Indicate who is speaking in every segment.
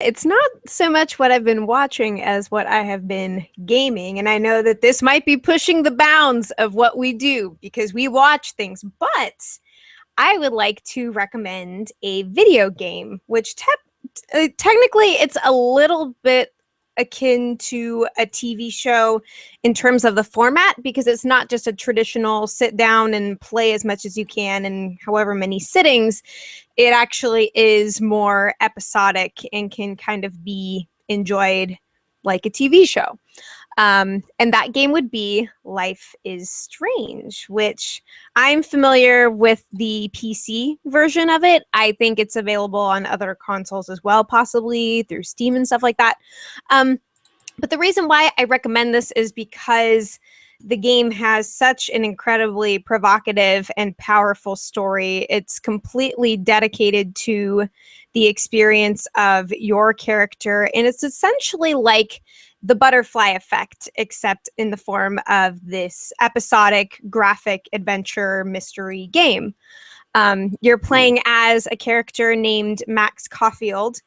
Speaker 1: It's not so much what I've been watching as what I have been gaming. And I know that this might be pushing the bounds of what we do because we watch things, but I would like to recommend a video game, which technically it's a little bit akin to a TV show in terms of the format because it's not just a traditional sit down and play as much as you can in however many sittings. It actually is more episodic and can kind of be enjoyed like a TV show. And that game would be Life is Strange, which I'm familiar with the PC version of it. I think it's available on other consoles as well, possibly through Steam and stuff like that. Um, but the reason why I recommend this is because the game has such an incredibly provocative and powerful story. It's completely dedicated to the experience of your character, and it's essentially like the butterfly effect, except in the form of this episodic graphic adventure mystery game. You're playing as a character named Max Caulfield,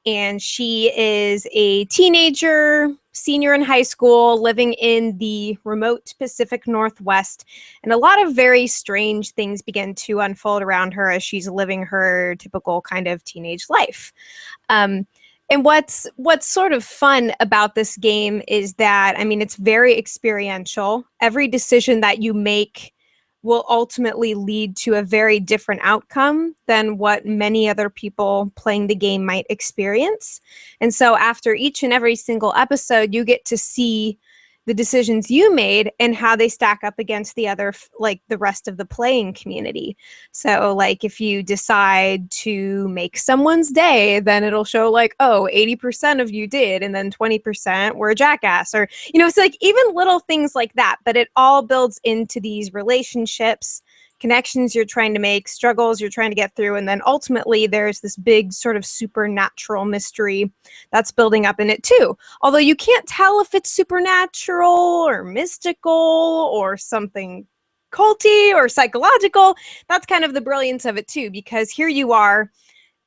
Speaker 1: and she is a teenager, senior in high school, living in the remote Pacific Northwest. And a lot of very strange things begin to unfold around her as she's living her typical kind of teenage life. Um, and what's sort of fun about this game is that, I mean, it's very experiential. Every decision that you make will ultimately lead to a very different outcome than what many other people playing the game might experience. And so after each and every single episode, you get to see the decisions you made and how they stack up against the other, like the rest of the playing community. So like if you decide to make someone's day, then it'll show like, oh, 80% of you did, and then 20% were a jackass, or, you know, it's like even little things like that, but it all builds into these relationships, connections you're trying to make, struggles you're trying to get through, and then ultimately there's this big sort of supernatural mystery that's building up in it too. Although you can't tell if it's supernatural or mystical or something culty or psychological. That's kind of the brilliance of it too, because here you are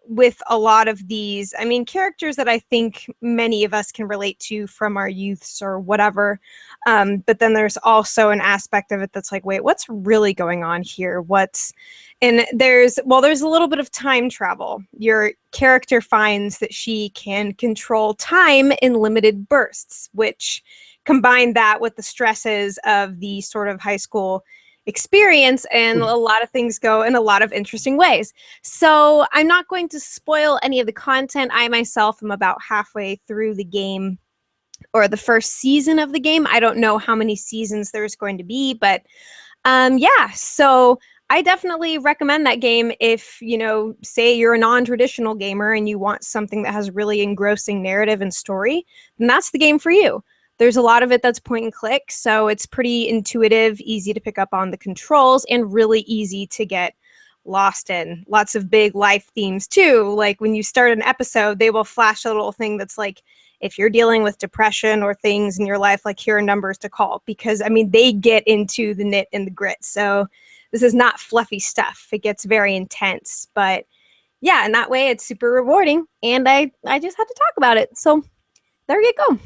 Speaker 1: with a lot of these, I mean, characters that I think many of us can relate to from our youths or whatever. But then there's also an aspect of it that's like, wait, what's really going on here? And there's a little bit of time travel. Your character finds that she can control time in limited bursts, which combine that with the stresses of the sort of high school experience, and a lot of things go in a lot of interesting ways. So I'm not going to spoil any of the content. I myself am about halfway through the game, or the first season of the game. I don't know how many seasons there's going to be, but yeah, so I definitely recommend that game if, you know, say you're a non-traditional gamer and you want something that has really engrossing narrative and story, then that's the game for you. There's a lot of it that's point and click, so it's pretty intuitive, easy to pick up on the controls, and really easy to get lost in. Lots of big life themes too. Like when you start an episode, they will flash a little thing that's like, if you're dealing with depression or things in your life, like here are numbers to call, because I mean, they get into the nit and the grit. So this is not fluffy stuff. It gets very intense, but yeah, in that way it's super rewarding. And I just had to talk about it. So there you go.